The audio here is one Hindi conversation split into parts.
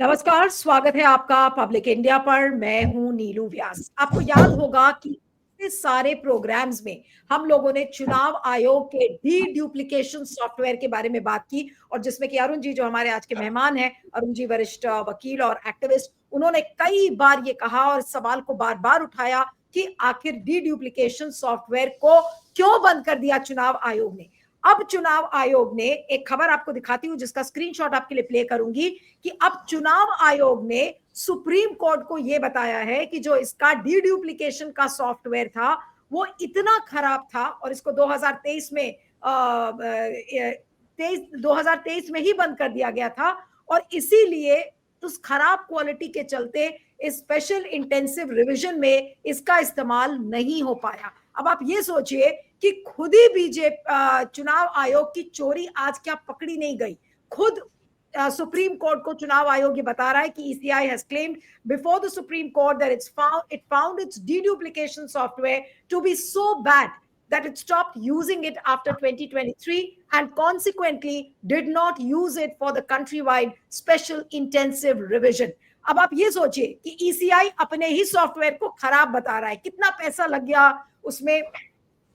नमस्कार, स्वागत है आपका पब्लिक इंडिया पर। मैं हूं नीलू व्यास। आपको याद होगा कि इस सारे प्रोग्राम्स में हम लोगों ने चुनाव आयोग के डी ड्यूप्लीकेशन सॉफ्टवेयर के बारे में बात की, और जिसमें कि अरुण जी, जो हमारे आज के मेहमान हैं, अरुण जी वरिष्ठ वकील और एक्टिविस्ट, उन्होंने कई बार ये कहा और इस सवाल को बार बार उठाया कि आखिर डी ड्यूप्लीकेशन सॉफ्टवेयर को क्यों बंद कर दिया चुनाव आयोग ने। अब चुनाव आयोग ने, एक खबर आपको दिखाती हूं जिसका स्क्रीनशॉट आपके लिए प्ले करूंगी, कि अब चुनाव आयोग ने सुप्रीम कोर्ट को यह बताया है कि जो इसका डी ड्यूप्लीकेशन का सॉफ्टवेयर था वो इतना खराब था, और इसको 2023 में 2023 में ही बंद कर दिया गया था, और इसीलिए उस खराब क्वालिटी के चलते इस स्पेशल इंटेंसिव रिवीजन में इसका इस्तेमाल नहीं हो पाया। अब आप ये सोचिए कि खुद ही बीजेपी चुनाव आयोग की चोरी आज क्या पकड़ी नहीं गई। खुद सुप्रीम कोर्ट को चुनाव आयोग ये बता रहा है कि ECI has claimed before the Supreme Court that it found its deduplication software to be so bad that it stopped using it after 2023 and consequently did not use it for the countrywide special intensive revision. अब आप ये सोचिए कि ECI अपने ही सॉफ्टवेयर को खराब बता रहा है, कितना पैसा लग गया उसमें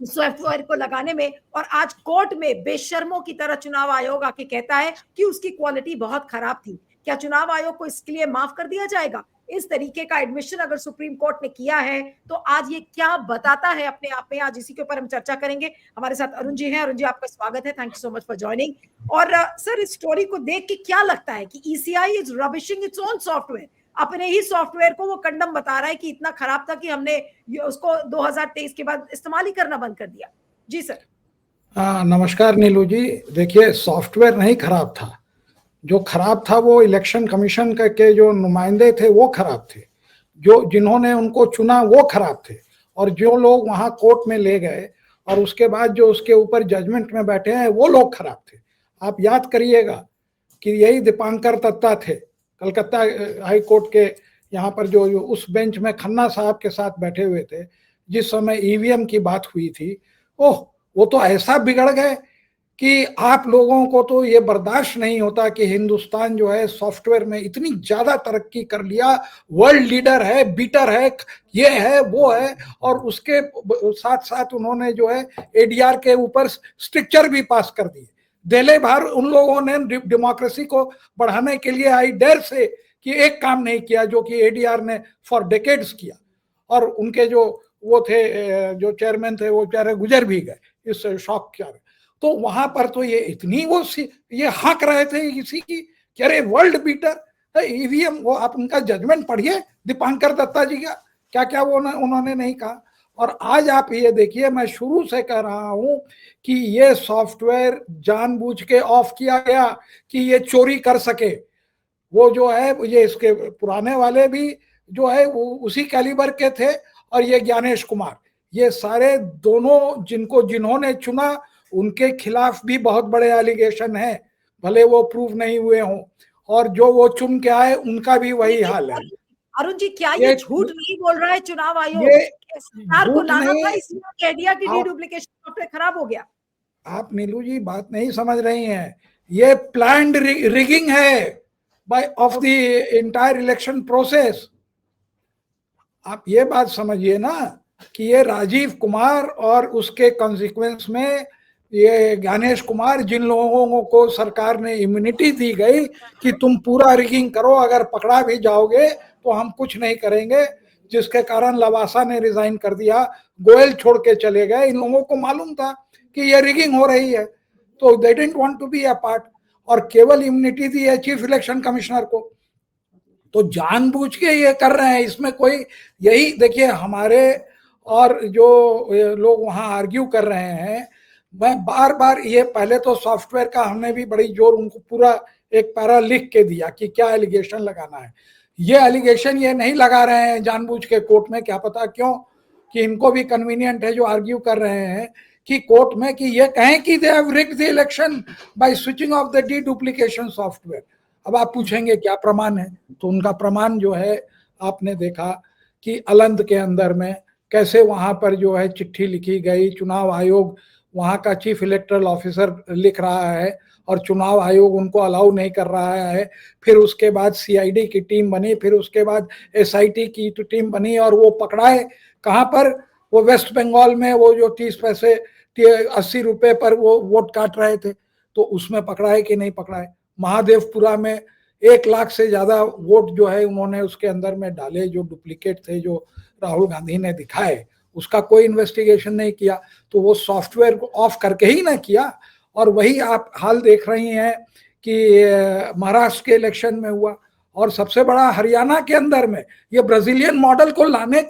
सॉफ्टवेयर को लगाने में, और आज कोर्ट में बेशर्मों की तरह चुनाव आयोग आके कहता है कि उसकी क्वालिटी बहुत खराब थी। क्या चुनाव आयोग को इसके लिए माफ कर दिया जाएगा? इस तरीके का एडमिशन अगर सुप्रीम कोर्ट ने किया है तो आज ये क्या बताता है अपने आप में, आज इसी के ऊपर हम चर्चा करेंगे। हमारे साथ अरुण जी हैं। अरुण जी, आपका स्वागत है, thank you so much for joining. और सर, इस स्टोरी को देख के क्या लगता है कि ECI is rubbishing its own software, अपने ही सॉफ्टवेयर को वो कंडम बता रहा है कि इतना खराब था कि हमने उसको 2023 के बाद इस्तेमाल ही करना बंद कर दिया। जी सर। नमस्कार नीलू जी। देखिए, सॉफ्टवेयर नहीं खराब था, जो खराब था वो इलेक्शन कमीशन के जो नुमाइंदे थे वो खराब थे, जो जिन्होंने उनको चुना वो खराब थे, और जो लोग वहां कोर्ट में ले गए और उसके बाद जो उसके ऊपर जजमेंट में बैठे हैं वो लोग खराब थे। आप याद करिएगा कि यही दीपांकर दत्ता थे, कलकत्ता हाई कोर्ट के यहाँ पर जो उस बेंच में खन्ना साहब के साथ बैठे हुए थे जिस समय EVM की बात हुई थी। ओह, वो तो ऐसा बिगड़ गए कि आप लोगों को तो ये बर्दाश्त नहीं होता कि हिंदुस्तान जो है सॉफ्टवेयर में इतनी ज्यादा तरक्की कर लिया, वर्ल्ड लीडर है, बीटर है, ये है वो है, और उसके साथ साथ उन्होंने जो है ADR के ऊपर स्ट्रिक्चर भी पास कर दिए। दिले भर उन लोगों ने डेमोक्रेसी को बढ़ाने के लिए आई डेर से कि एक काम नहीं किया जो कि ADR ने फॉर डेकेड्स किया, और उनके जो वो थे जो चेयरमैन थे वो बेचारे गुजर भी गए इस शौक के। तो वहां पर तो ये इतनी वो ये हाँक रहे थे इसी की कि अरे वर्ल्ड बीटर EVM। वो आप उनका जजमेंट पढ़िए दीपांकर दत्ता जी का, क्या क्या वो उन्होंने नहीं कहा। और आज आप ये देखिए, मैं शुरू से कह रहा हूं कि ये सॉफ्टवेयर जानबूझ के ऑफ किया गया कि ये चोरी कर सके। वो जो है ये इसके पुराने वाले भी जो है वो उसी कैलिबर के थे, और ये ज्ञानेश कुमार, ये सारे दोनों जिन्होंने चुना उनके खिलाफ भी बहुत बड़े एलिगेशन हैं, भले वो प्रूव नहीं हुए हों, और जो वो चुन के आए उनका भी वही हाल है। अरुण जी, क्या ये झूठ नहीं बोल रहा है चुनाव आयोग? सरकार को लाना था, इसलिए कह दिया कि डी डुप्लीकेशन सॉफ्टवेयर खराब हो गया। आप नीलू जी बात नहीं समझ रही हैं, ये प्लान्ड रिगिंग है of the entire election process. आप ये बात समझिए ना कि ये राजीव कुमार और उसके कॉन्सिक्वेंस में ये ज्ञानेश कुमार, जिन लोगों को सरकार ने इम्यूनिटी दी गई कि तुम पूरा रिगिंग करो, अगर पकड़ा भी जाओगे तो हम कुछ नहीं करेंगे, जिसके कारण लवासा ने रिजाइन कर दिया, गोयल छोड़ के चले गए। इन लोगों को मालूम था कि ये रिगिंग हो रही है, तो they didn't want to be a part, और केवल इम्यूनिटी दी है चीफ इलेक्शन कमिश्नर को। तो जानबूझ के ये कर रहे हैं, इसमें कोई, यही देखिए हमारे और जो लोग वहां आर्ग्यू कर रहे हैं, मैं बार बार ये, पहले तो सॉफ्टवेयर का हमने भी बड़ी जोर उनको पूरा एक पैरा लिख के दिया कि क्या एलिगेशन लगाना है। ये एलिगेशन ये नहीं लगा रहे हैं जानबूझ के कोर्ट में, क्या पता क्यों, कि इनको भी कन्वीनियंट है जो आर्ग्यू कर रहे हैं कि कोर्ट में, कि ये कहें कि they have rigged the election by switching off the deduplication software. अब आप पूछेंगे क्या प्रमाण है, तो उनका प्रमाण जो है आपने देखा कि अलंद के अंदर में कैसे वहां पर जो है चिट्ठी लिखी गई, चुनाव आयोग वहां का चीफ इलेक्टोरल ऑफिसर लिख रहा है और चुनाव आयोग उनको अलाउ नहीं कर रहा है। फिर उसके बाद सीआईडी की टीम बनी, फिर उसके बाद एसआईटी की टीम बनी और वो पकड़ाए कहाँ पर, वो वेस्ट बंगाल में, वो जो 30 पैसे 80 रुपए पर वो वोट काट रहे थे, तो उसमें पकड़ाए कि नहीं पकड़ाए। महादेवपुरा में 1 लाख से ज्यादा वोट जो है उन्होंने उसके अंदर में डाले, जो डुप्लीकेट थे, जो राहुल गांधी ने दिखाए, उसका कोई इन्वेस्टिगेशन नहीं किया। तो वो सॉफ्टवेयर को ऑफ करके ही ना किया। और वही आप हाल देख रही हैं कि महाराष्ट्र के इलेक्शन में हुआ, और सबसे बड़ा हरियाणा के अंदर में ये ब्राजीलियन मॉडल को लाने,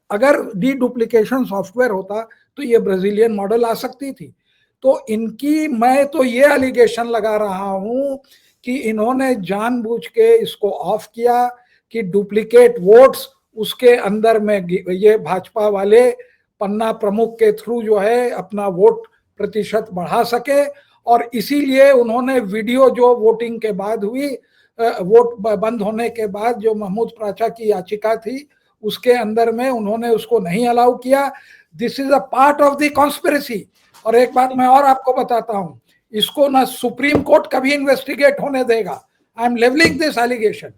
अगर डी डुप्लीकेशन सॉफ्टवेयर होता तो ये ब्राजीलियन मॉडल आ सकती थी। तो इनकी, मैं तो ये एलिगेशन लगा रहा हूं कि इन्होंने जानबूझ के इसको ऑफ किया कि डुप्लीकेट वोट्स उसके अंदर में ये भाजपा वाले पन्ना प्रमुख के थ्रू जो है अपना वोट प्रतिशत बढ़ा सके। और इसीलिए उन्होंने वीडियो जो वोटिंग के बाद हुई, वोट बंद होने के बाद जो महमूद प्राचा की याचिका थी उसके अंदर में उन्होंने उसको नहीं अलाउ किया। This is a part of the conspiracy. और एक बात मैं और आपको बताता हूं, इसको ना सुप्रीम कोर्ट कभी इन्वेस्टिगेट होने देगा, I am levelling this allegation,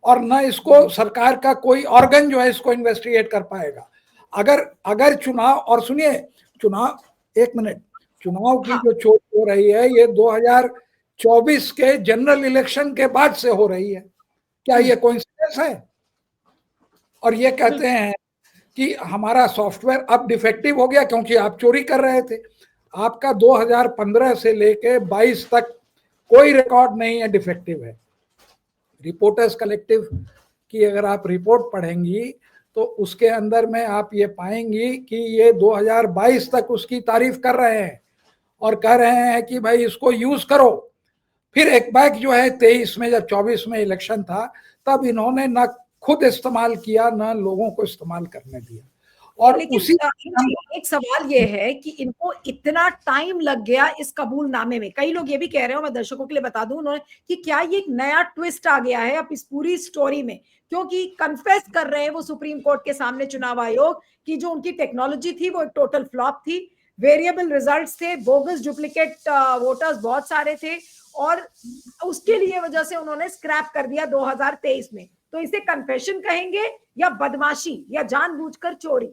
और न इसको सरकार का कोई ऑर्गन जो है इसको इन्वेस्टिगेट कर पाएगा। अगर चुनाव, और सुनिए, चुनाव, 1 मिनट, चुनाव की जो चोट हो रही है ये 2024 के जनरल इलेक्शन के बाद से हो रही है। क्या ये कोइंसिडेंस है? और ये कहते हैं कि हमारा सॉफ्टवेयर अब डिफेक्टिव हो गया क्योंकि आप चोरी कर रहे थे। आपका 2015 से लेके 22 तक कोई रिकॉर्ड नहीं है डिफेक्टिव है। रिपोर्टर्स कलेक्टिव की अगर आप रिपोर्ट पढ़ेंगी तो उसके अंदर में आप ये पाएंगी कि ये 2022 तक उसकी तारीफ कर रहे हैं और कह रहे हैं कि भाई इसको यूज करो। फिर एक बैग जो है 23 में, जब 24 में इलेक्शन था, तब इन्होंने न खुद इस्तेमाल किया न लोगों को इस्तेमाल करने दिया। और लेकिन उसी एक सवाल ये है कि इनको इतना टाइम लग गया इस कबूलनामे में। कई लोग ये भी कह रहे हो, मैं दर्शकों के लिए बता दूं उन्होंने, कि क्या ये एक नया ट्विस्ट आ गया है अब इस पूरी स्टोरी में, क्योंकि कन्फेस कर रहे हैं वो सुप्रीम कोर्ट के सामने चुनाव आयोग की जो उनकी टेक्नोलॉजी थी वो एक टोटल फ्लॉप थी, वेरिएबल रिजल्ट्स थे, बोगस डुप्लीकेट वोटर्स बहुत सारे थे, और उसके लिए वजह से उन्होंने स्क्रैप कर दिया 2023 में। तो इसे कन्फेशन कहेंगे या बदमाशी या जानबूझकर चोरी?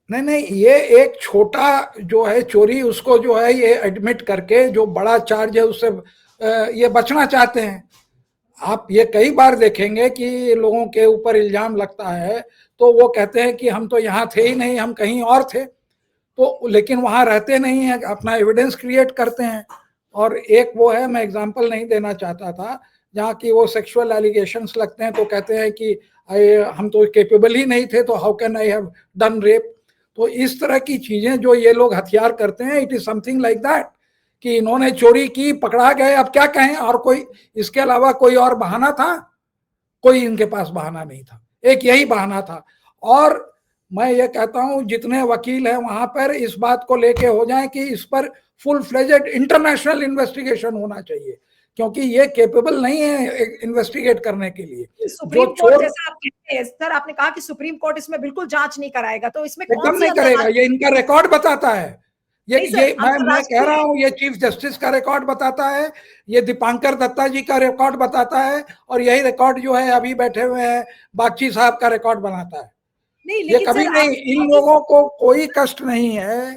नहीं, ये एक छोटा जो है चोरी, उसको जो है ये एडमिट करके जो बड़ा चार्ज है उससे ये बचना चाहते हैं। आप ये कई बार देखेंगे कि लोगों के ऊपर इल्जाम लगता है तो वो कहते हैं कि हम तो यहाँ थे ही नहीं, हम कहीं और थे। तो लेकिन वहाँ रहते नहीं है, अपना एविडेंस क्रिएट करते हैं। और एक वो है, मैं एग्जांपल नहीं देना चाहता था, जहाँ की वो सेक्सुअल एलिगेशंस लगते हैं तो कहते हैं कि हम तो केपेबल ही नहीं थे, तो how can I have done rape. तो इस तरह की चीजें जो ये लोग हथियार करते हैं, it is something like that कि इन्होंने चोरी की, पकड़ा गए, अब क्या कहें। और कोई इसके अलावा कोई और बहाना था? कोई इनके पास बहाना नहीं था, एक यही बहाना था। और मैं ये कहता हूं जितने वकील हैं वहां पर इस बात को लेके हो जाएं कि इस पर फुल फ्लेजेड इंटरनेशनल इन्वेस्टिगेशन होना चाहिए, क्योंकि ये केपेबल नहीं है इन्वेस्टिगेट करने के लिए। सुप्रीम कोर्ट जैसा आप कहते हैं सर, आपने कहा कि सुप्रीम कोर्ट इसमें बिल्कुल जांच नहीं कराएगा, तो इसमें एकदम नहीं करेगा, ये इनका रिकॉर्ड बताता है। ये मैं कह रहा हूं, ये चीफ जस्टिस का रिकॉर्ड बताता है, ये दीपांकर दत्ता जी का रिकॉर्ड बताता है, और यही रिकॉर्ड जो है अभी बैठे हुए हैं बागची साहब का रिकॉर्ड बनाता है। नहीं, ये कभी नहीं, इन लोगों को कोई कष्ट नहीं है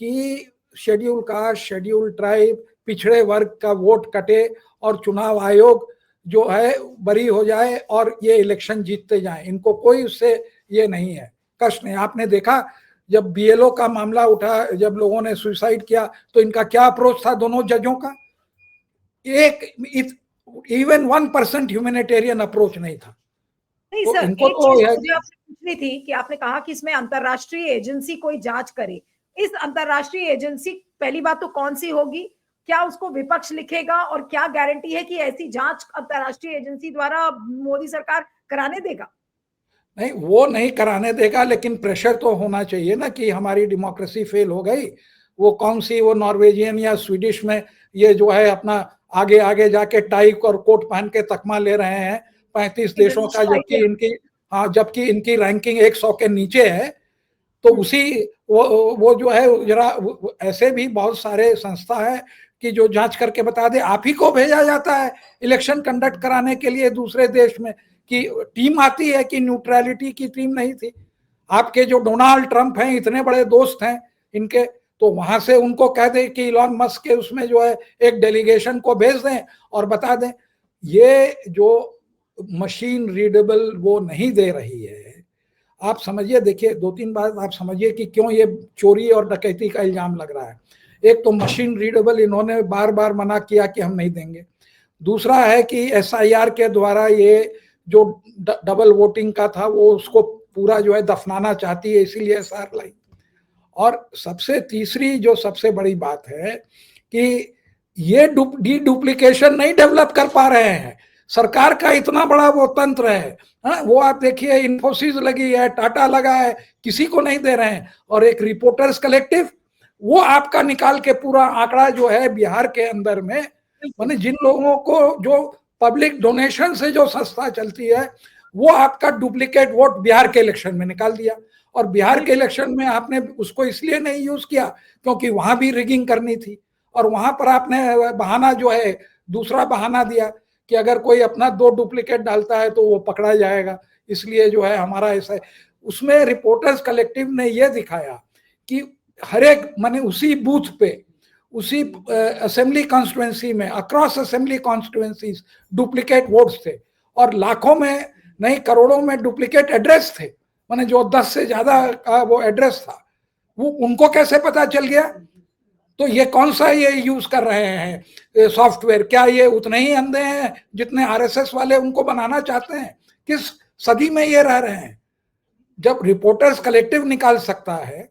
कि शेड्यूल कास्ट, शेड्यूल ट्राइब, पिछड़े वर्ग का वोट कटे और चुनाव आयोग जो है बरी हो जाए और ये इलेक्शन जीतते जाएं। इनको कोई उससे ये नहीं है, कष्ट नहीं। आपने देखा जब बीएलओ का मामला उठा, जब लोगों ने सुसाइड किया, तो इनका क्या अप्रोच था दोनों जजों का? इवन 1% ह्यूमैनिटेरियन अप्रोच नहीं था। नहीं तो सर, इनको एक तो चीज मुझे आपसे पूछनी थी कि आपने कहा कि इसमें अंतरराष्ट्रीय एजेंसी कोई जांच करे। इस अंतरराष्ट्रीय एजेंसी पहली बात तो कौन सी होगी, क्या उसको विपक्ष लिखेगा, और क्या गारंटी है कि ऐसी जांच अंतरराष्ट्रीय एजेंसी द्वारा मोदी सरकार कराने देगा? नहीं, वो नहीं कराने देगा, लेकिन प्रेशर तो होना चाहिए ना कि हमारी डेमोक्रेसी फेल हो गई। वो कौन सी, वो नॉर्वेजियन या स्वीडिश में ये जो है अपना आगे आगे जाके टाई और कोट पहन के तकमा ले रहे हैं 35 देशों का, जबकि इनकी रैंकिंग 100 के नीचे है। तो उसी वो जो है जरा, ऐसे भी बहुत सारे संस्था है कि जो जांच करके बता दे। आप ही को भेजा जाता है इलेक्शन कंडक्ट कराने के लिए दूसरे देश में, कि टीम आती है कि न्यूट्रलिटी की टीम नहीं थी। आपके जो डोनाल्ड ट्रंप हैं, इतने बड़े दोस्त हैं इनके, तो वहां से उनको कह दें कि इलॉन मस्क के उसमें जो है एक डेलीगेशन को भेज दें और बता दें। ये जो मशीन रीडेबल वो नहीं दे रही है, आप समझिए, देखिए 2-3 बार आप समझिए कि क्यों ये चोरी और डकैती का इल्जाम लग रहा है। एक तो मशीन रीडेबल इन्होंने बार बार मना किया कि हम नहीं देंगे। दूसरा है कि एसआईआर के द्वारा ये जो डबल वोटिंग का था वो उसको पूरा जो है दफनाना चाहती है, इसीलिए एसआर लाई। और सबसे तीसरी जो सबसे बड़ी बात है कि ये डुप्लीकेशन नहीं डेवलप कर पा रहे हैं। सरकार का इतना बड़ा वो तंत्र है, वो आप देखिए, इन्फोसिस लगी है, टाटा लगा है, किसी को नहीं दे रहे हैं। और एक रिपोर्टर्स कलेक्टिव, वो आपका निकाल के पूरा आंकड़ा जो है बिहार के अंदर में, माने जिन लोगों को जो पब्लिक डोनेशन से जो संस्था चलती है, वो आपका डुप्लीकेट वोट बिहार के इलेक्शन में निकाल दिया। और बिहार के इलेक्शन में आपने उसको इसलिए नहीं यूज किया क्योंकि वहां भी रिगिंग करनी थी, और वहां पर आपने बहाना जो है दूसरा बहाना दिया कि अगर कोई अपना 2 डुप्लीकेट डालता है तो वो पकड़ा जाएगा, इसलिए जो है हमारा ऐसा है। उसमें रिपोर्टर्स कलेक्टिव ने यह दिखाया कि हर एक माने उसी बूथ पे, उसी असेंबली कॉन्स्टिट्यूएंसी में, across assembly constituencies duplicate votes थे, और लाखों में नहीं करोड़ों में डुप्लीकेट एड्रेस थे। माने जो 10 से ज्यादा का वो एड्रेस था, वो उनको कैसे पता चल गया? तो ये कौन सा ये यूज कर रहे हैं सॉफ्टवेयर? क्या ये उतने ही अंधे हैं जितने आरएसएस वाले उनको बनाना चाहते हैं? किस सदी में ये रह रहे हैं? जब रिपोर्टर्स कलेक्टिव निकाल सकता है,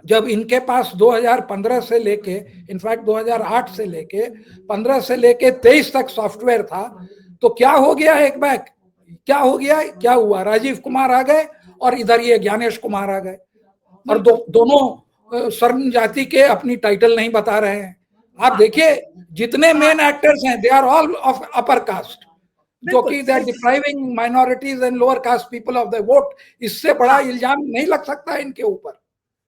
जब इनके पास 2015 से लेके, इनफैक्ट 2008 से लेके 15 से लेके 23 तक सॉफ्टवेयर था, तो क्या हो गया? एक बैक क्या हो गया? क्या हुआ? राजीव कुमार आ गए और इधर ये ज्ञानेश कुमार आ गए, और दोनों स्वर्ण जाति के अपनी टाइटल नहीं बता रहे हैं। आप देखिए जितने मेन एक्टर्स हैं, they are all of upper caste, जो कि they are depriving minorities and lower caste people of the vote. इससे बड़ा इल्जाम नहीं लग सकता इनके ऊपर।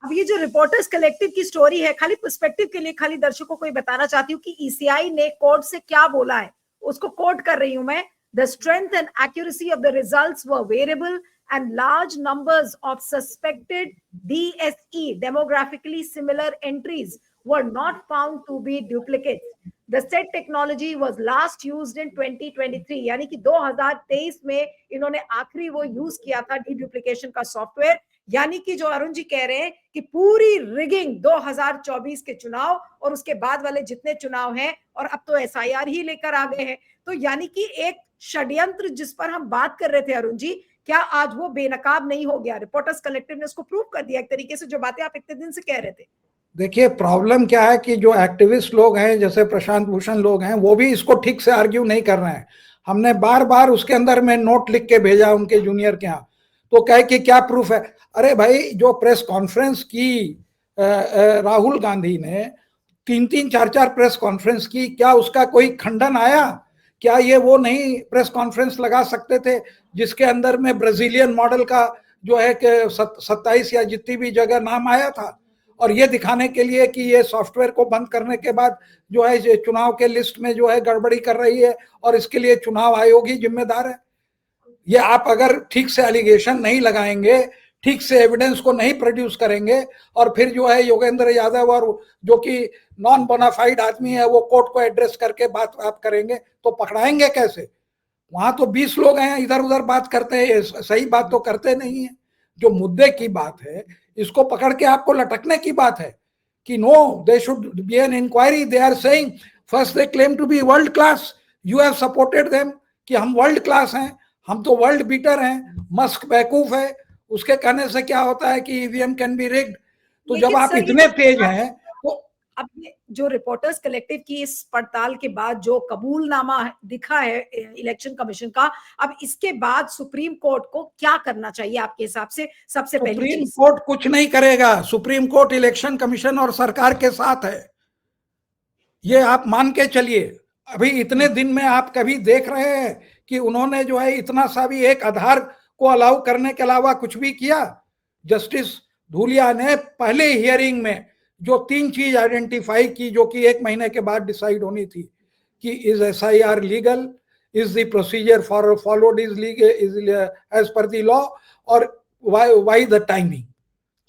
अब ये जो रिपोर्टर्स कलेक्टिव की स्टोरी है, खाली पर्सपेक्टिव के लिए खाली दर्शकों को बताना चाहती हूँ कि ईसीआई ने कोर्ट से क्या बोला है, उसको कोट कर रही हूं मैं। The strength and accuracy of the results were variable and large numbers of suspected DSE, demographically similar entries, were not found to be duplicates. The said technology was last used in 2023, यानी कि 2023 में इन्होंने आखिरी वो यूज किया था डीडुप्लीकेशन का सॉफ्टवेयर। यानी कि जो अरुण जी कह रहे हैं कि पूरी रिगिंग 2024 के चुनाव और उसके बाद वाले जितने चुनाव हैं, और अब तो एसआईआर ही लेकर आ गए हैं, तो यानी कि एक षड्यंत्र जिस पर हम बात कर रहे थे अरुण जी, क्या आज वो बेनकाब नहीं हो गया? रिपोर्टर्स कलेक्टिव ने उसको प्रूव कर दिया एक तरीके से, जो बातें आप इतने दिन से कह रहे थे। देखिए प्रॉब्लम क्या है कि जो एक्टिविस्ट लोग हैं, जैसे प्रशांत भूषण लोग हैं, वो भी इसको ठीक से आर्ग्यू नहीं कर रहे हैं। हमने बार बार उसके अंदर में नोट लिख के भेजा उनके जूनियर के यहाँ, तो कहे कि क्या प्रूफ है? अरे भाई, जो प्रेस कॉन्फ्रेंस की राहुल गांधी ने 3-3, 4-4 प्रेस कॉन्फ्रेंस की, क्या उसका कोई खंडन आया? क्या ये वो नहीं प्रेस कॉन्फ्रेंस लगा सकते थे जिसके अंदर में ब्राजीलियन मॉडल का जो है कि 27 या जितनी भी जगह नाम आया था, और ये दिखाने के लिए कि ये सॉफ्टवेयर को बंद करने के बाद जो है चुनाव के लिस्ट में जो है गड़बड़ी कर रही है और इसके लिए चुनाव आयोग ही जिम्मेदार है? ये आप अगर ठीक से एलिगेशन नहीं लगाएंगे, ठीक से एविडेंस को नहीं प्रोड्यूस करेंगे, और फिर जो है योगेंद्र यादव और जो कि नॉन बोनाफाइड आदमी है वो कोर्ट को एड्रेस करके बात आप करेंगे, तो पकड़ाएंगे कैसे? वहां तो 20 लोग हैं, इधर उधर बात करते हैं, सही बात तो करते नहीं है। जो मुद्दे की बात है, इसको पकड़ के आपको लटकने की बात है कि no, they should be an inquiry. They are saying first they claim to be world class, you have supported them कि हम वर्ल्ड क्लास हैं, हम तो वर्ल्ड बीटर हैं। मस्क बेवकूफ है, उसके कहने से क्या होता है कि ईवीएम कैन बी रिग्ड। तो जब आप इतने तेज हैं, तो अब ये जो रिपोर्टर्स कलेक्टिव की इस पड़ताल के बाद जो कबूलनामा दिखा है इलेक्शन कमीशन का, अब इसके बाद सुप्रीम कोर्ट को क्या करना चाहिए आपके हिसाब से? सबसे पहले सुप्रीम कोर्ट कुछ नहीं करेगा। सुप्रीम कोर्ट इलेक्शन कमीशन और सरकार के साथ है, ये आप मान के चलिए। अभी इतने दिन में आप कभी देख रहे हैं कि उन्होंने जो है इतना सा भी एक आधार को अलाउ करने के अलावा कुछ भी किया? जस्टिस धूलिया ने पहले हियरिंग में जो 3 चीज आइडेंटिफाई की जो कि 1 महीने के बाद डिसाइड होनी थी कि is SIR legal, is the procedure for followed is legal, is as per the law, और व्हाई द टाइमिंग।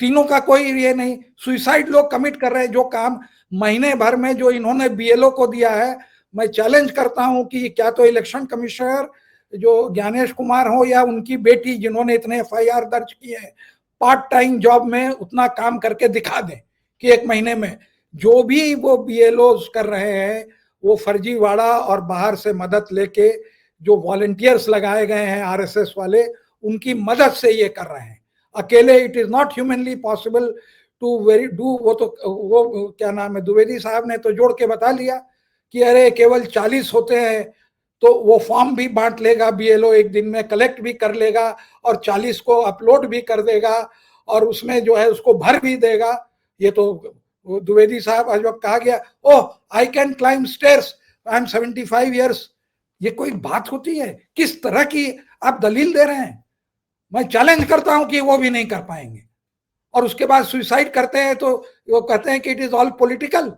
तीनों का कोई ये नहीं। सुसाइड लोग कमिट कर रहे हैं, जो काम महीने भर में जो इन्होंने BLO को दिया है। मैं चैलेंज करता हूं कि क्या तो इलेक्शन कमिश्नर जो ज्ञानेश कुमार हो या उनकी बेटी जिन्होंने इतने FIR दर्ज किए हैं, पार्ट टाइम जॉब में उतना काम करके दिखा दें कि 1 महीने में जो भी वो BLOs कर रहे हैं वो फर्जीवाड़ा और बाहर से मदद लेके जो वॉलंटियर्स लगाए गए हैं RSS वाले, उनकी मदद से ये कर रहे हैं। अकेले it is not humanly possible to very do. वो क्या नाम है, द्विवेदी साहब ने तो जोड़ के बता लिया कि अरे केवल 40 होते हैं तो वो फॉर्म भी बांट लेगा BLO, एक दिन में कलेक्ट भी कर लेगा और 40 को अपलोड भी कर देगा और उसमें जो है उसको भर भी देगा। ये तो द्विवेदी साहब आज वक्त कहा गया, oh I can climb stairs, I am 75 years. ये कोई बात होती है? किस तरह की आप दलील दे रहे हैं? मैं चैलेंज करता हूं कि वो भी नहीं कर पाएंगे। और उसके बाद सुसाइड करते हैं तो वो कहते हैं कि इट इज ऑल पॉलिटिकल।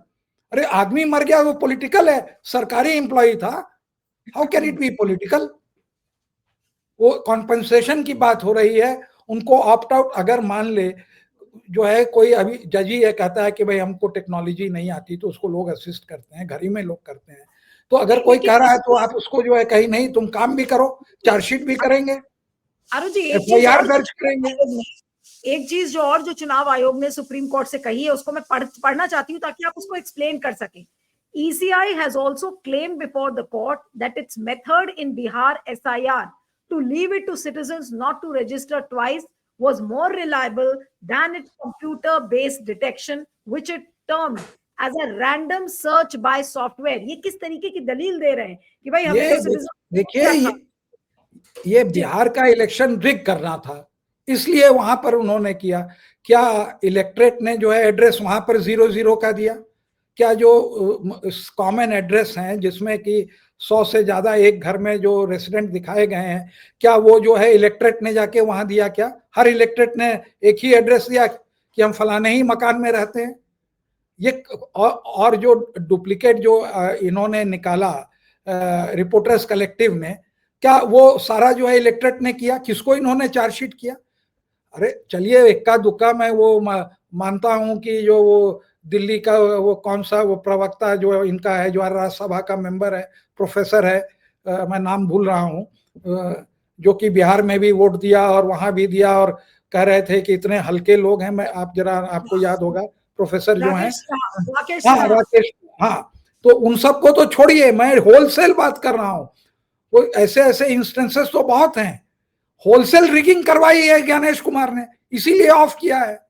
अरे आदमी मर गया, वो पॉलिटिकल है? सरकारी एम्प्लॉय था, how can it be political? वो कॉम्पनसेशन की बात हो रही है, उनको ऑप्ट आउट अगर मान ले, जो है कोई अभी जज ही कहता है कि भाई हमको टेक्नोलॉजी नहीं आती तो उसको लोग असिस्ट करते हैं, घर ही में लोग करते हैं। तो अगर कोई कह रहा है तो आप उसको जो है कहीं नहीं, तुम काम भी करो, चार्जशीट भी करेंगे, अरुण जी, FIR दर्ज करेंगे। एक चीज जो चुनाव आयोग ने सुप्रीम कोर्ट से कही है उसको मैं पढ़ना चाहती हूँ ताकि आप उसको एक्सप्लेन कर सकें। ECI has also claimed before the court that its method in Bihar SIR to leave it to citizens not to register twice was more reliable than its computer-based detection, which it termed as a random search by software। ये किस तरीके की दलील दे रहे हैं कि भाई हमें तो citizen देखिए ये बिहार का इलेक्शन रिग करना था, इसलिए वहां पर उन्होंने किया। क्या इलेक्ट्रेट ने जो है एड्रेस वहां पर 00 का दिया? क्या जो कॉमन एड्रेस हैं जिसमें कि 100 से ज्यादा एक घर में जो रेसिडेंट दिखाए गए हैं, क्या वो जो है इलेक्ट्रेट ने जाके वहां दिया? क्या हर इलेक्ट्रेट ने एक ही एड्रेस दिया कि हम फलाने ही मकान में रहते हैं? ये और जो डुप्लीकेट जो इन्होंने निकाला रिपोर्टर्स कलेक्टिव ने, क्या वो सारा जो है इलेक्ट्रेट ने किया? किसको इन्होंने चार्जशीट किया? अरे चलिए इक्का दुक्का मैं वो मानता हूं कि जो वो दिल्ली का वो कौन सा वो प्रवक्ता जो इनका है, जो राज्यसभा का मेंबर है, प्रोफेसर है, मैं नाम भूल रहा हूं, जो कि बिहार में भी वोट दिया और वहां भी दिया और कह रहे थे कि इतने हल्के लोग हैं। मैं आप जरा आपको याद होगा प्रोफेसर जो हैं, हाँ राकेश, हाँ, तो उन सबको तो छोड़िए, मैं होलसेल बात कर रहा हूँ। वो ऐसे ऐसे इंस्टेंसेस तो बहुत हैं। होलसेल रिगिंग करवाई है ज्ञानेश कुमार ने, इसीलिए ऑफ किया है।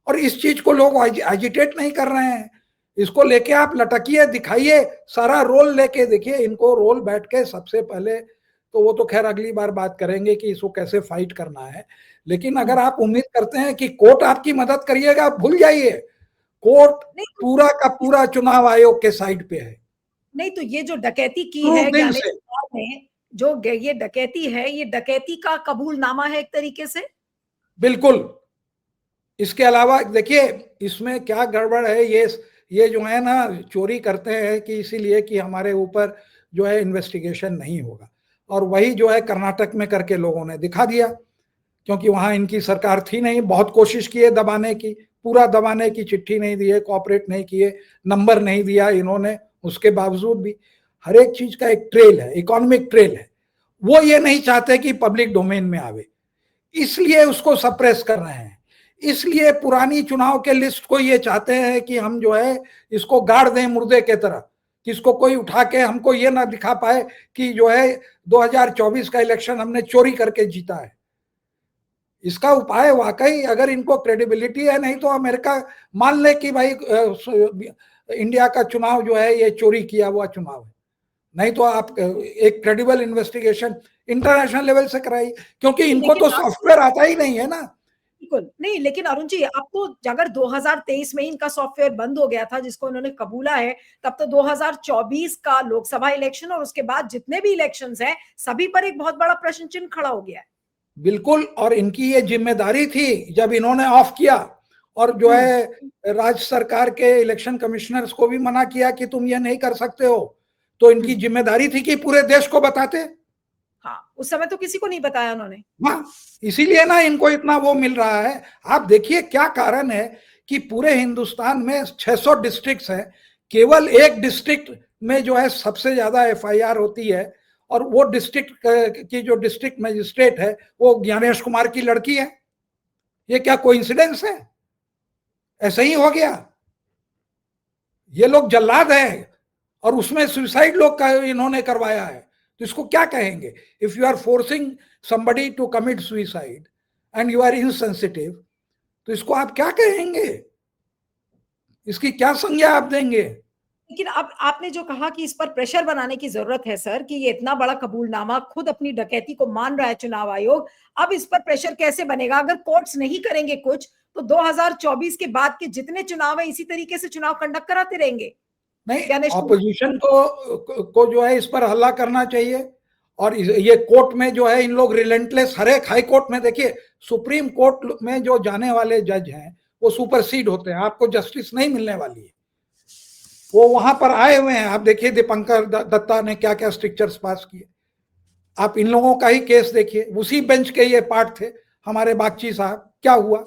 और इस चीज को लोग एजिटेट नहीं कर रहे हैं, इसको लेके आप लटकिए, दिखाइए, सारा रोल लेके देखिए। इनको रोल बैठ के सबसे पहले तो वो तो खैर अगली बार बात करेंगे कि इसको कैसे फाइट करना है, लेकिन अगर आप उम्मीद करते हैं कि कोर्ट आपकी मदद करिएगा, भूल जाइए। कोर्ट पूरा का पूरा चुनाव आयोग के साइड पे है। नहीं तो ये जो डकैती की है ज्ञानेश कुमार ने, जो ये डकैती है, ये डकैती का कबूलनामा है एक तरीके से। बिल्कुल। इसके अलावा देखिए इसमें क्या गड़बड़ है, ये जो है ना चोरी करते हैं कि इसीलिए कि हमारे ऊपर जो है इन्वेस्टिगेशन नहीं होगा, और वही जो है कर्नाटक में करके लोगों ने दिखा दिया, क्योंकि वहां इनकी सरकार थी नहीं। बहुत कोशिश की है दबाने की, पूरा दबाने की, चिट्ठी नहीं दी है, कोऑपरेट नहीं किए, नंबर नहीं दिया इन्होंने, उसके बावजूद भी हर एक चीज का एक ट्रेल है, इकोनॉमिक ट्रेल है। वो ये नहीं चाहते कि पब्लिक डोमेन में आवे, इसलिए उसको सप्रेस कर रहे हैं। इसलिए पुरानी चुनाव के लिस्ट को ये चाहते हैं कि हम जो है इसको गाड़ दें मुर्दे के तरह, कि इसको कोई उठा के हमको ये ना दिखा पाए कि जो है 2024 का इलेक्शन हमने चोरी करके जीता है। इसका उपाय वाकई अगर इनको क्रेडिबिलिटी है, नहीं तो अमेरिका मान ले कि भाई इंडिया का चुनाव जो है ये चोरी किया हुआ चुनाव है, नहीं तो आप एक क्रेडिबल इन्वेस्टिगेशन इंटरनेशनल लेवल से कराइए, क्योंकि इनको तो सॉफ्टवेयर आता ही नहीं है ना। बिल्कुल नहीं, लेकिन अरुण जी आपको अगर 2023 में इनका सॉफ्टवेयर बंद हो गया था जिसको इन्होंने कबूला है, तब तो 2024 का लोकसभा इलेक्शन और उसके बाद जितने भी इलेक्शंस हैं सभी पर एक बहुत बड़ा प्रश्न चिन्ह खड़ा हो गया है। बिल्कुल, और इनकी ये जिम्मेदारी थी जब इन्होंने ऑफ किया, और जो है राज्य सरकार के इलेक्शन कमिश्नर्स को भी मना किया कि तुम ये नहीं कर सकते हो, तो इनकी जिम्मेदारी थी कि पूरे देश को बताते। हाँ, उस समय तो किसी को नहीं बताया उन्होंने। हाँ, इसीलिए ना इनको इतना वो मिल रहा है। आप देखिए क्या कारण है कि पूरे हिंदुस्तान में 600 डिस्ट्रिक्ट्स हैं, केवल एक डिस्ट्रिक्ट में जो है सबसे ज्यादा एफआईआर होती है, और वो डिस्ट्रिक्ट की जो डिस्ट्रिक्ट मजिस्ट्रेट है वो ज्ञानेश कुमार की लड़की है। ये क्या कोइंसिडेंस है? ऐसा ही हो गया। ये लोग जल्लाद है और उसमें सुसाइड लोग का इन्होंने करवाया है, तो इसको क्या कहेंगे? If you are forcing somebody to commit suicide and you are insensitive, तो इसको आप क्या कहेंगे? इसकी क्या संज्ञा आप देंगे? लेकिन अब आपने जो कहा कि इस पर प्रेशर बनाने की जरूरत है सर, कि ये इतना बड़ा कबूलनामा, खुद अपनी डकैती को मान रहा है चुनाव आयोग, अब इस पर प्रेशर कैसे बनेगा? अगर कोर्ट्स नहीं करेंगे कुछ, तो 2024 के बाद के जितने चुनाव है इसी तरीके से चुनाव कंडक्ट कराते रहेंगे। नहीं, ऑपोजिशन को जो है इस पर हल्ला करना चाहिए, और ये कोर्ट में जो है इन लोग रिलेंटलेस, हर एक हाई कोर्ट में देखिए, सुप्रीम कोर्ट में जो जाने वाले जज हैं वो सुपरसीड होते हैं, आपको जस्टिस नहीं मिलने वाली है। वो वहां पर आए हुए हैं, आप देखिए दीपंकर दत्ता ने क्या क्या स्ट्रिक्चर्स पास किए। आप इन लोगों का ही केस देखिए, उसी बेंच के ये पार्ट थे हमारे बागची साहब, क्या हुआ?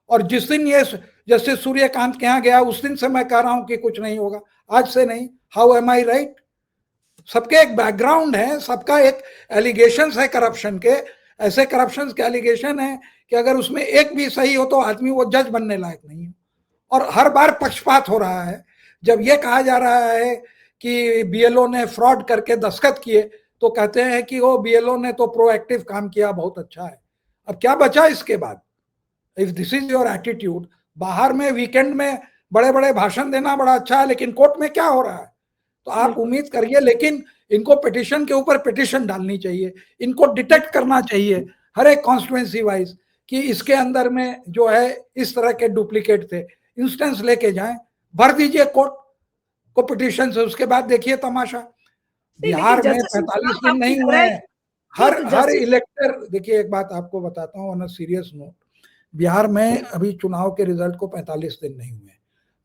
और जिस दिन ये जस्टिस सूर्यकांत के यहाँ गया उस दिन से मैं कह रहा हूं कि कुछ नहीं होगा, आज से नहीं। How am I right? सबके एक बैकग्राउंड है, सबका एक एलिगेशंस है करप्शन के। ऐसे करप्शन के एलिगेशन है कि अगर उसमें एक भी सही हो तो आदमी वो जज बनने लायक नहीं है। और हर बार पक्षपात हो रहा है। जब ये कहा जा रहा है कि बीएलओ ने फ्रॉड करके दस्तखत किए, तो कहते हैं कि वो बीएलओ ने तो प्रोएक्टिव काम किया, बहुत अच्छा है। अब क्या बचा इसके बाद? If this is your attitude, बाहर में वीकेंड में बड़े बड़े भाषण देना बड़ा अच्छा है, लेकिन कोर्ट में क्या हो रहा है? तो आप उम्मीद करिए, लेकिन इनको पिटिशन के ऊपर पिटिशन डालनी चाहिए, इनको डिटेक्ट करना चाहिए हर एक कॉन्स्टिट्यूएंसी वाइज कि इसके अंदर में जो है इस तरह के डुप्लीकेट थे, इंस्टेंस लेके जाएं, भर दीजिए कोर्ट को पिटिशन से। उसके बाद देखिए तमाशा। बिहार में 45 दिन नहीं हुए हैं, हर इलेक्टर, देखिए एक बात आपको बताता हूँ on a serious note, Bihar में अभी चुनाव के रिजल्ट को 45 दिन नहीं हुए।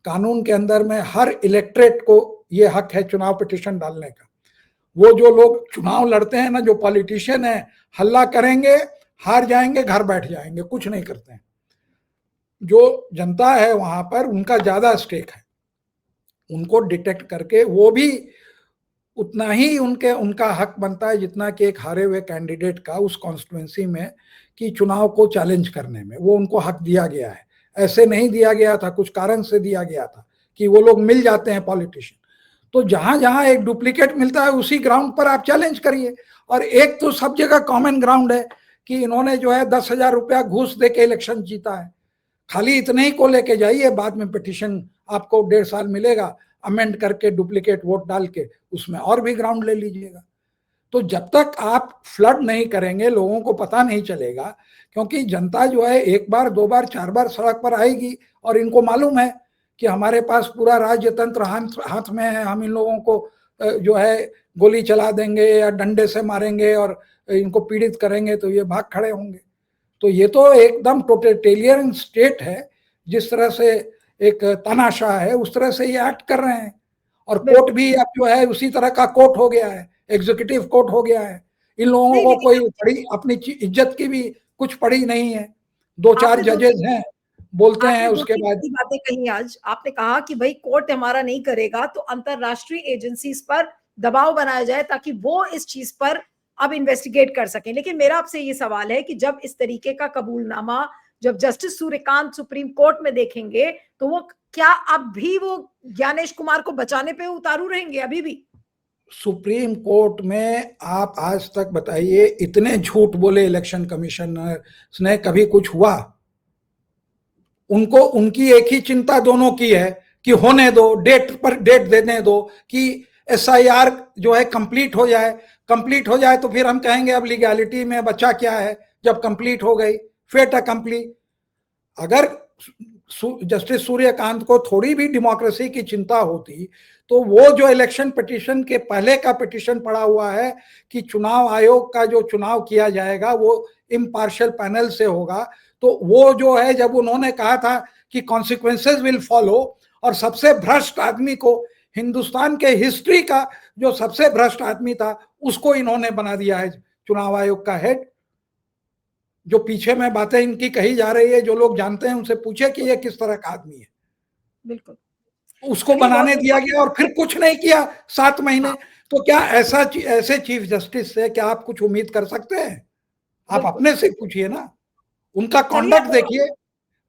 कानून के अंदर में हर इलेक्ट्रेट को ये हक है चुनाव पिटिशन डालने का। वो जो लोग चुनाव लड़ते हैं ना, जो पॉलिटिशियन है, हल्ला करेंगे, हार जाएंगे, घर बैठ जाएंगे, कुछ नहीं करते हैं। जो जनता है वहां पर, उनका ज्यादा स्टेक है, उनको डिटेक्ट करके वो भी उतना ही उनका हक बनता है जितना कि एक हारे हुए कैंडिडेट का उस कॉन्स्टिट्यूएंसी में कि चुनाव को चैलेंज करने में वो उनको हक दिया गया है। ऐसे नहीं दिया गया था, कुछ कारण से दिया गया था कि वो लोग मिल जाते हैं पॉलिटिशियन। तो जहां जहां एक डुप्लीकेट मिलता है उसी ग्राउंड पर आप चैलेंज करिए। और एक तो सब जगह कॉमन ग्राउंड है कि इन्होंने जो है 10,000 रुपया घूस दे के इलेक्शन जीता है। खाली इतने ही को लेके जाइए, बाद में पिटिशन आपको 1.5 साल मिलेगा, अमेंड करके डुप्लीकेट वोट डाल के उसमें और भी ग्राउंड ले लीजिएगा। तो जब तक आप फ्लड नहीं करेंगे लोगों को पता नहीं चलेगा, क्योंकि जनता जो है 1 बार 2 बार 4 बार सड़क पर आएगी और इनको मालूम है कि हमारे पास पूरा राज्य तंत्र हाथ में है, हम इन लोगों को जो है गोली चला देंगे या डंडे से मारेंगे और इनको पीड़ित करेंगे तो ये भाग खड़े होंगे। तो ये तो एकदम टोटलिटेरियन स्टेट है, जिस तरह से एक तानाशाह है उस तरह से ये एक्ट कर रहे हैं। और कोर्ट भी अब जो है उसी तरह का कोर्ट हो गया है, एग्जीक्यूटिव कोर्ट हो गया है। इन लोगों को कोई पड़ी अपनी इज्जत की भी कुछ पड़ी नहीं है। 2-4 जजेस हैं, बोलते हैं, उसके बाद बातें कही। आज आपने कहा कि भाई कोर्ट हमारा नहीं करेगा तो अंतरराष्ट्रीय एजेंसीज पर दबाव बनाया जाए ताकि वो इस चीज पर अब इन्वेस्टिगेट कर सकें। लेकिन मेरा आपसे ये सवाल है कि जब इस तरीके का कबूलनामा जब जस्टिस सूर्यकांत सुप्रीम कोर्ट में देखेंगे तो वो क्या अब भी वो ज्ञानेश कुमार को बचाने पे उतारू रहेंगे? अभी भी सुप्रीम कोर्ट में आप आज तक बताइए, इतने झूठ बोले इलेक्शन कमिश्नर ने, कभी कुछ हुआ? उनको उनकी एक ही चिंता दोनों की है कि होने दो, डेट पर डेट देने दो कि एसआईआर जो है कंप्लीट हो जाए। कंप्लीट हो जाए तो फिर हम कहेंगे अब लीगैलिटी में बचा क्या है, जब कंप्लीट हो गई फेट अकम्प्ली। अगर जस्टिस सूर्यकांत को थोड़ी भी डेमोक्रेसी की चिंता होती तो वो जो इलेक्शन पिटीशन के पहले का पिटीशन पड़ा हुआ है कि चुनाव आयोग का जो चुनाव किया जाएगा वो इम्पार्शियल पैनल से होगा, तो वो जो है जब उन्होंने कहा था कि कॉन्सिक्वेंसेज विल फॉलो, और सबसे भ्रष्ट आदमी को, हिंदुस्तान के हिस्ट्री का जो सबसे भ्रष्ट आदमी था उसको इन्होंने बना दिया है चुनाव आयोग का हेड। जो पीछे में बातें इनकी कही जा रही है, जो लोग जानते हैं उनसे पूछे कि ये किस तरह का आदमी है। बिल्कुल, उसको बनाने दिया गया और फिर कुछ नहीं किया 7 महीने। तो क्या ऐसे चीफ जस्टिस से क्या आप कुछ उम्मीद कर सकते हैं? आप अपने से पूछिए ना। उनका कॉन्डक्ट देखिए,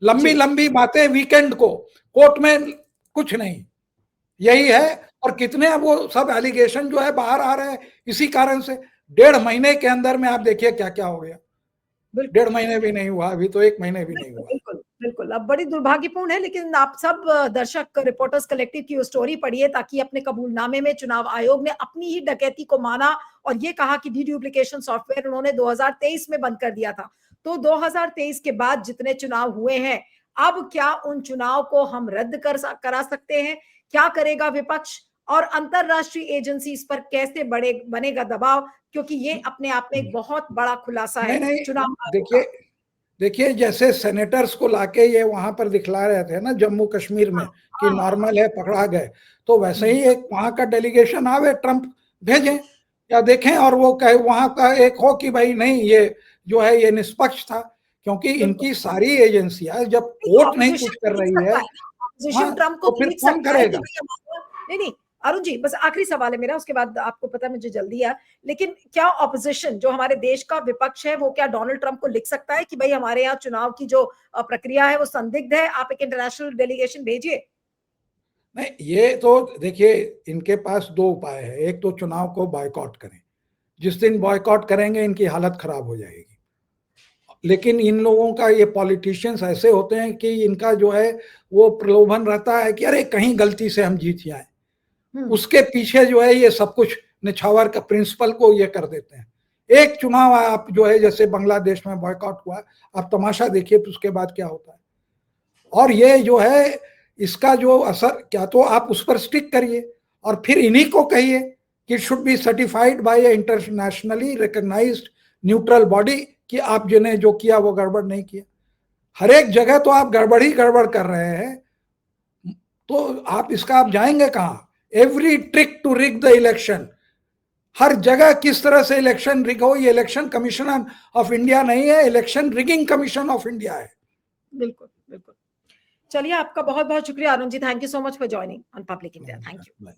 लंबी लंबी बातें वीकेंड को, कोर्ट में कुछ नहीं, यही है। और कितने वो सब एलिगेशन जो है बाहर आ रहे हैं इसी कारण से। 1.5 महीने के अंदर में आप देखिए क्या क्या हो गया। 1.5 महीने भी नहीं हुआ, अभी तो 1 महीने भी नहीं हुआ। बिल्कुल बिल्कुल। अब बड़ी दुर्भाग्यपूर्ण है, लेकिन आप सब दर्शक रिपोर्टर्स कलेक्टिव की स्टोरी पढ़िए, ताकि अपने कबूलनामे में चुनाव आयोग ने अपनी ही डकैती को माना और ये कहा कि डीडुप्लीकेशन सॉफ्टवेयर उन्होंने 2023 में बंद कर दिया था। तो 2023 के बाद जितने चुनाव हुए हैं, अब क्या उन चुनाव को हम रद्द करा सकते हैं? क्या करेगा विपक्ष? और अंतरराष्ट्रीय एजेंसी इस पर कैसे बनेगा दबाव? क्योंकि ये अपने आप में एक बहुत बड़ा खुलासा है नहीं, चुनाव। देखिए जैसे सेनेटर्स को लाके ये वहां पर दिखला रहे थे ना जम्मू कश्मीर में कि नॉर्मल है, पकड़ा गए, तो वैसे ही एक वहां का डेलीगेशन आवे, ट्रंप भेजें या देखें, और वो कहे वहां का एक हो कि भाई नहीं ये जो है ये निष्पक्ष था। क्योंकि इनकी सारी एजेंसियां जब कोर्ट नहीं कुछ कर रही है, हाँ, ट्रंप को तो फिर लिख कौन सकता है कि करेगा? नहीं, अरुण जी, बस आखिरी सवाल है मेरा, उसके बाद आपको पता है मुझे जल्दी है। लेकिन क्या ऑपोजिशन, जो हमारे देश का विपक्ष है, वो क्या डोनाल्ड ट्रंप को लिख सकता है कि भाई हमारे यहाँ चुनाव की जो प्रक्रिया है वो संदिग्ध है, आप एक इंटरनेशनल डेलीगेशन भेजिए? नहीं, ये तो देखिए इनके पास 2 उपाय है। एक तो चुनाव को बॉयकॉट करें, जिस दिन बॉयकॉट करेंगे इनकी हालत खराब हो जाएगी। लेकिन इन लोगों का, ये पॉलिटिशियंस ऐसे होते हैं कि इनका जो है वो प्रलोभन रहता है कि अरे कहीं गलती से हम जीत जाए, उसके पीछे जो है ये सब कुछ निछावर का प्रिंसिपल को ये कर देते हैं। एक चुनाव आप जो है जैसे बांग्लादेश में बॉयकॉट हुआ, आप तमाशा देखिए तो उसके बाद क्या होता है। और ये जो है इसका जो असर, क्या तो आप उस पर स्टिक करिए और फिर इन्हीं को कहिए कि should be certified by a internationally recognised neutral body कि आप जिन्हें जो किया वो गड़बड़ नहीं किया। हर एक जगह तो आप गड़बड़ ही गड़बड़ कर रहे हैं, तो आप इसका आप जाएंगे कहां? Every trick to rig the election, हर जगह किस तरह से इलेक्शन रिग हो। ये इलेक्शन कमीशन ऑफ इंडिया नहीं है, election rigging commission of India है। बिल्कुल बिल्कुल। चलिए, आपका बहुत बहुत शुक्रिया Arun ji, thank you so much for joining on public India. Thank you.